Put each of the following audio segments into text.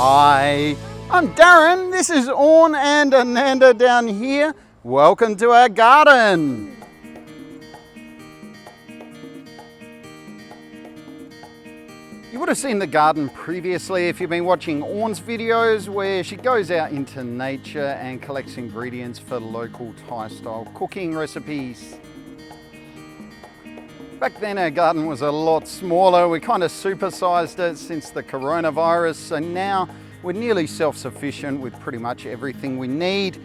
Hi, I'm Darren, this is Orn and Ananda down here. Welcome to our garden. You would have seen the garden previously if you've been watching Orn's videos where she goes out into nature and collects ingredients for local Thai style cooking recipes. Back then our garden was a lot smaller. We kind of supersized it since the coronavirus, so now we're nearly self-sufficient with pretty much everything we need.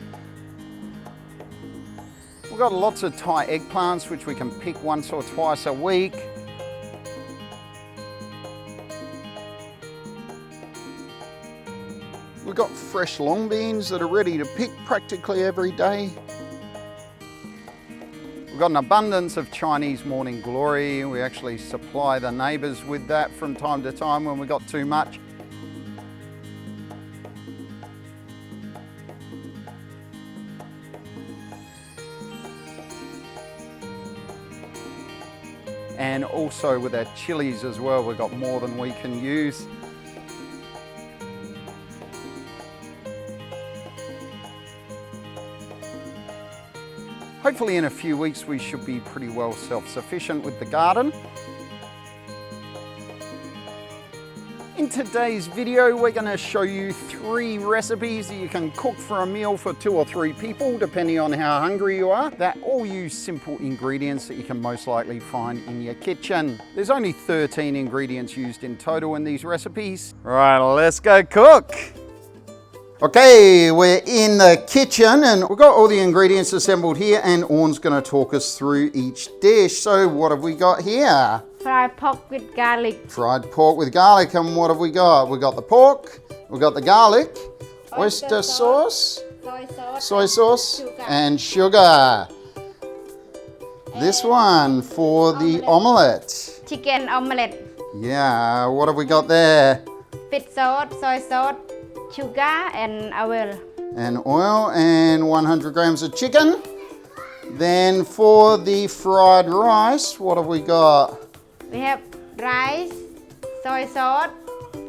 We've got lots of Thai eggplants which we can pick once or twice a week. We've got fresh long beans that are ready to pick practically every day. We've got an abundance of Chinese morning glory. We actually supply the neighbours with that from time to time when we got too much. And also with our chilies as well, we've got more than we can use. Hopefully in a few weeks we should be pretty well self-sufficient with the garden. In today's video we're going to show you 3 recipes that you can cook for a meal for 2 or 3 people depending on how hungry you are, that all use simple ingredients that you can most likely find in your kitchen. There's only 13 ingredients used in total in these recipes. Right, let's go cook! Okay, we're in the kitchen and we've got all the ingredients assembled here and Orn's going to talk us through each dish. So what have we got here? Fried pork with garlic. Fried pork with garlic, and what have we got? We've got the pork, we've got the garlic, oyster sauce, soy sauce sugar. and sugar. This one for the omelette. Chicken omelette. Yeah, what have we got there? Fish sauce, soy sauce, sugar and oil. And oil and 100 grams of chicken. Then for the fried rice, what have we got? We have rice, soy sauce,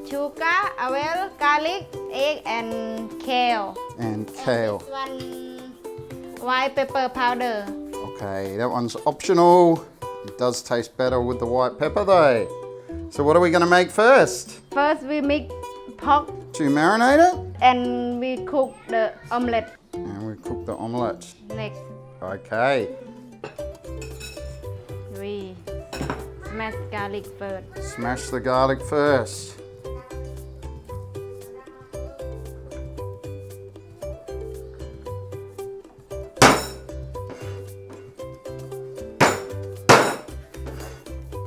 sugar, oil, garlic, egg and kale. And kale. And this one white pepper powder. Okay, that one's optional. It does taste better with the white pepper though. So what are we going to make first? First we mix pork To marinate it? and we cook the omelette And we cook the omelette. next. Okay. We smash garlic first. Smash the garlic first.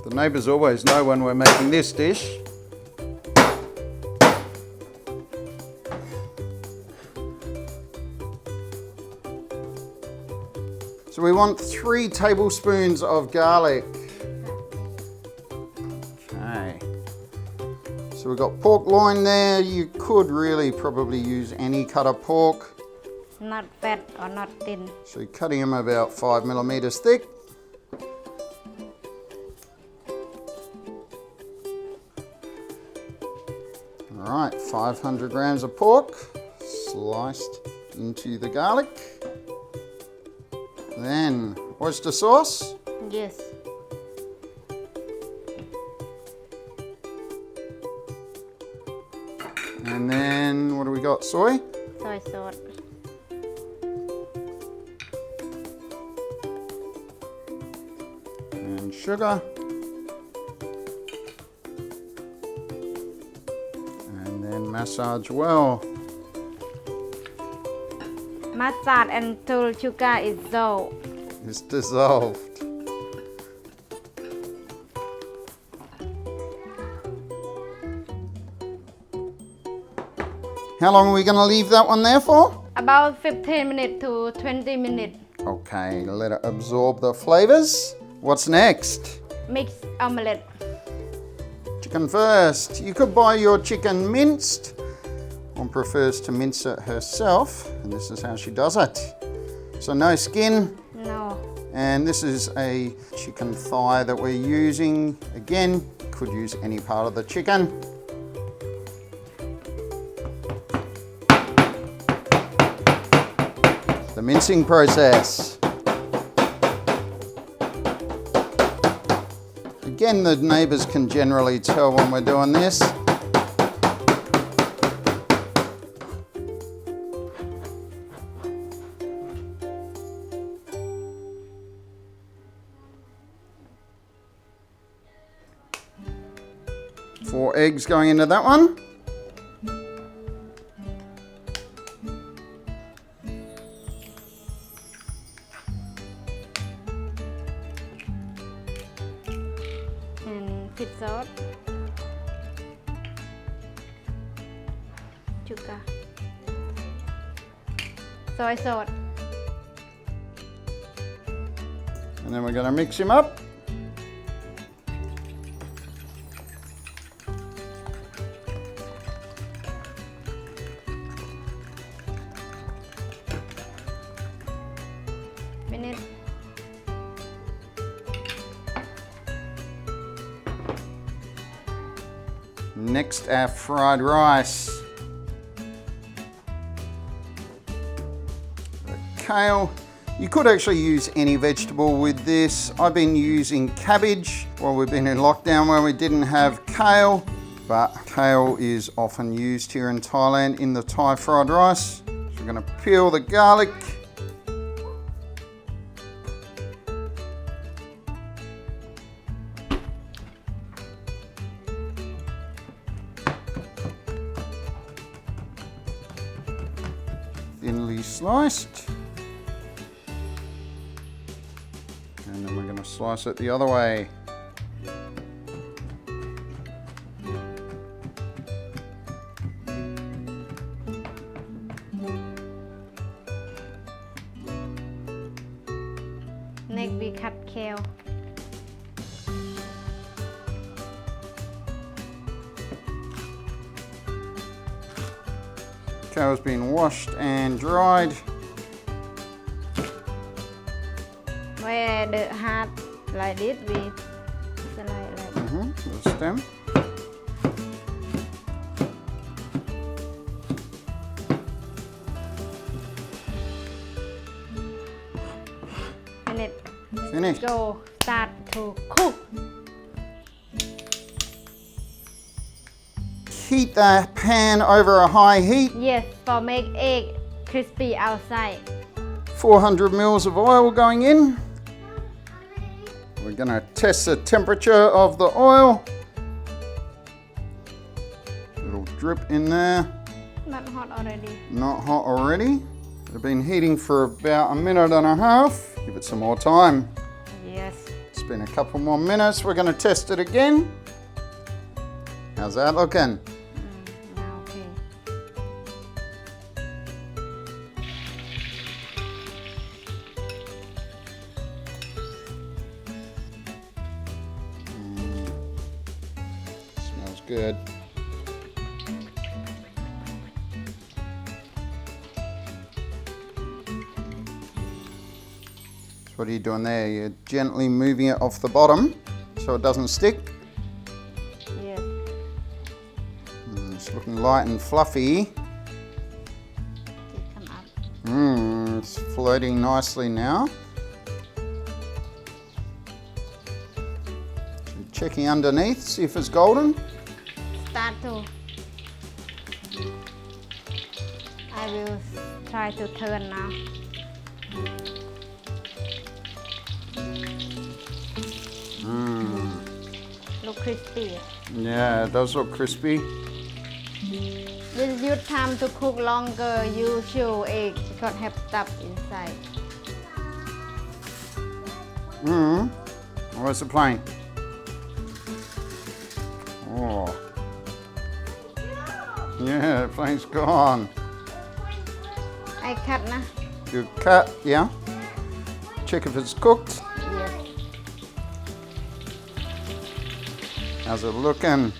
The neighbours always know when we're making this dish. So we want 3 tablespoons of garlic. Okay. So we've got pork loin there. You could really probably use any cut of pork. Not fat or not thin. So you're cutting them about 5 millimeters thick. All right, 500 grams of pork sliced into the garlic. Then oyster sauce. Yes. And then what do we got? Soy. Soy sauce. And sugar. And then massage well. Massage until sugar is dissolved. It's dissolved. How long are we going to leave that one there for? About 15 minutes to 20 minutes. Okay, let it absorb the flavors. What's next? Mixed omelette. Chicken first. You could buy your chicken minced. One prefers to mince it herself, and this is how she does it. So no skin. No. And this is a chicken thigh that we're using. Again, could use any part of the chicken. mincing process. Again, the neighbours can generally tell when we're doing this. Four eggs going into that one. And fish sauce. Sugar. Soy sauce. And then we're going to mix him up. Mince. Next, our fried rice. Kale. You could actually use any vegetable with this. I've been using cabbage while we've been in lockdown where we didn't have kale, but kale is often used here in Thailand in the Thai fried rice. So we're going to peel the garlic. Thinly sliced. And then we're going to slice it the other way. Next we cut kale. Kale's been washed and dried. Where the heart like this, we slide like The stem. minute. Finished. Go start to cook. Heat the pan over a high heat. Yes, for make egg crispy outside. 400 mils of oil going in. We're going to test the temperature of the oil. Little drip in there. Not hot already. Not hot already. They've been heating for about a minute and a half. Give it some more time. Yes. It's been a couple more minutes. We're going to test it again. How's that looking? Now okay. Smells good. So what are you doing there? You're gently moving it off the bottom so it doesn't stick. Yes. It's looking light and fluffy. It come up. It's floating nicely now. Checking underneath, see if it's golden. Start to. I will try to turn now. Look crispy. Yeah, it does look crispy. This use time to cook longer. You chew egg because have stuff inside. Where's the plane? Oh. Yeah, the plane's gone. I cut na. Good cut, yeah. Check if it's cooked. Yes. How's it looking?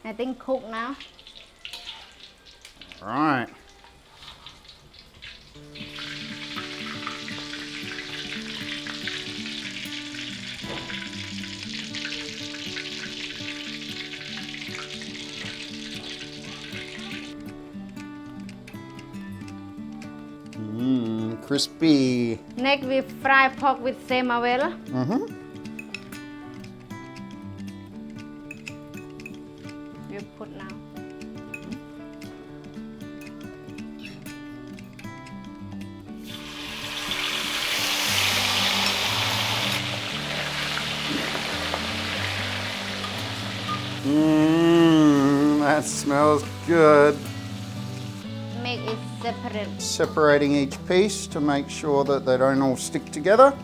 I think cook now. Right. Crispy. Next we fry pork with same oil. You put now. That smells good. Make it separate. Separating each piece to make sure that they don't all stick together.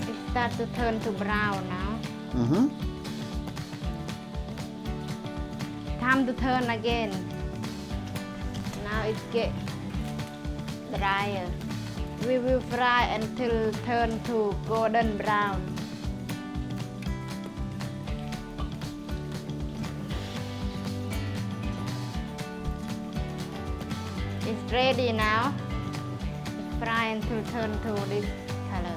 It starts to turn to brown now. Time to turn again. Now it get drier. We will fry until turn to golden brown. It's ready now. Fry until turn to this color.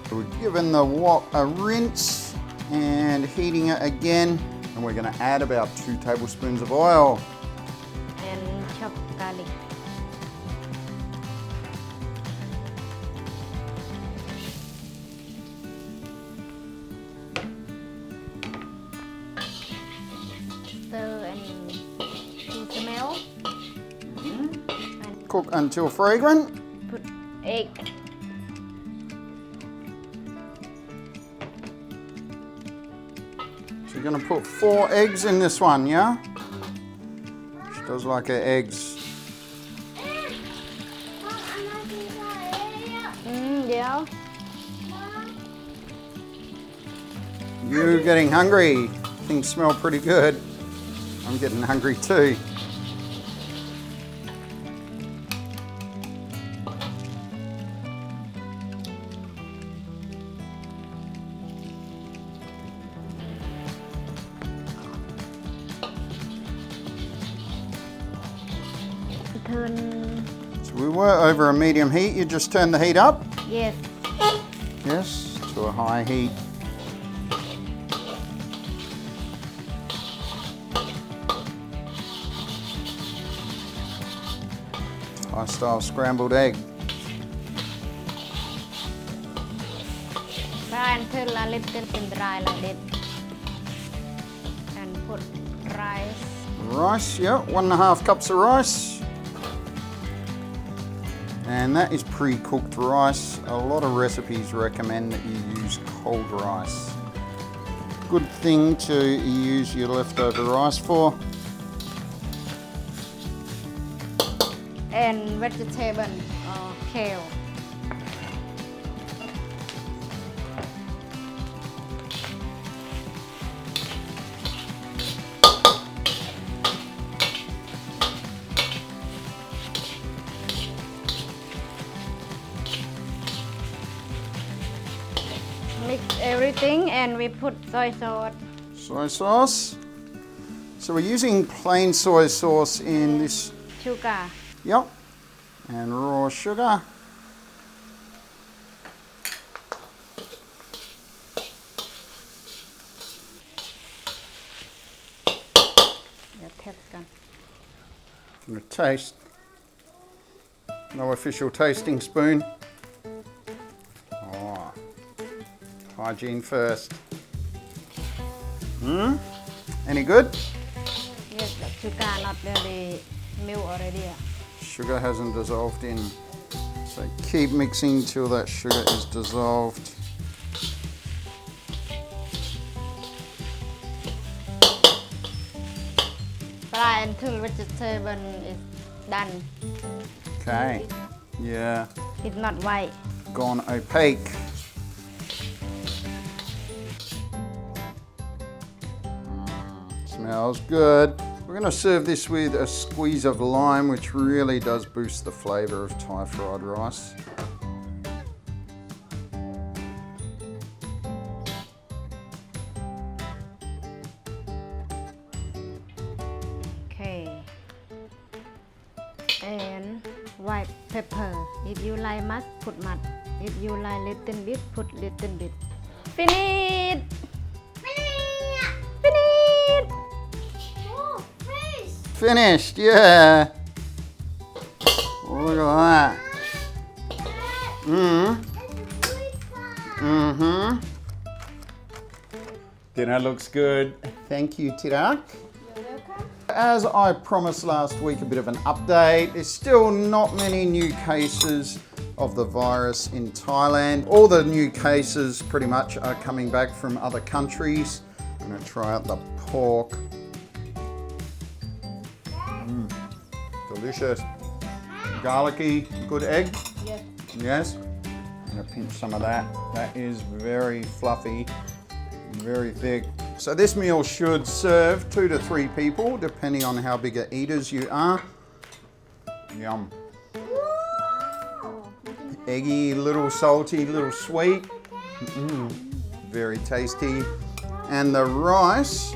We're giving the wok a rinse and heating it again. And we're going to add about 2 tablespoons of oil. And chopped garlic. Stir and to smell. And Cook until fragrant. put egg. So you're going to put 4 eggs in this one, yeah? She does like her eggs. Yeah. You getting hungry? Things smell pretty good. I'm getting hungry too. Turn. So we were over a medium heat. You just turn the heat up. Yes. Yes, to a high heat. Thai style scrambled egg. Fry until a little dry like this. And put rice. Rice, yeah, 1.5 cups of rice. And that is pre-cooked rice. A lot of recipes recommend that you use cold rice. Good thing to use your leftover rice for. And vegetable or kale. Mix everything and we put soy sauce. Soy sauce. So we're using plain soy sauce in this. Sugar. Yep. And raw sugar. The taste gun. I'm going to taste. No official tasting spoon. Oh, hygiene first. Any good? Yes, the sugar not really melt already. Sugar hasn't dissolved in. So keep mixing till that sugar is dissolved. Fry until vegetable is done. Okay. Yeah. It's not white. Gone opaque. Smells good. We're going to serve this with a squeeze of lime, which really does boost the flavour of Thai fried rice. pepper. If you like much, put much. If you like little bit, put little bit. Finish! Finish! Oh, fish. Finished, yeah. Look at that. Mm-hmm. Dinner looks good. Thank you, Tirak. You're welcome. As I promised last week, a bit of an update. There's still not many new cases of the virus in Thailand. All the new cases pretty much are coming back from other countries. I'm gonna try out the pork. Delicious. Garlicky, good egg. Yes. Yes. I'm gonna pinch some of that. That is very fluffy, very thick. So this meal should serve 2 to 3 people, depending on how big of eaters you are. Yum. Eggy, little salty, little sweet. Very tasty. And the rice,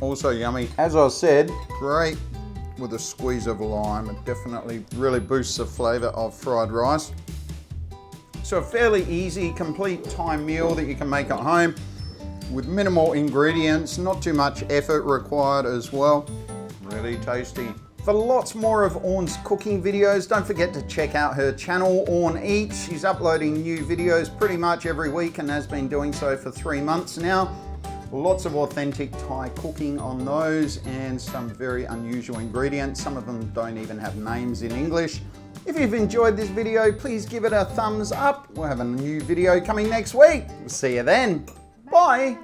also yummy. As I said, great with a squeeze of lime. It definitely really boosts the flavour of fried rice. So a fairly easy, complete Thai meal that you can make at home with minimal ingredients, not too much effort required as well. Really tasty. For lots more of Orn's cooking videos, don't forget to check out her channel, Orn Eats. She's uploading new videos pretty much every week and has been doing so for 3 months now. Lots of authentic Thai cooking on those and some very unusual ingredients. Some of them don't even have names in English. If you've enjoyed this video, please give it a thumbs up. We'll have a new video coming next week. We'll see you then. Bye.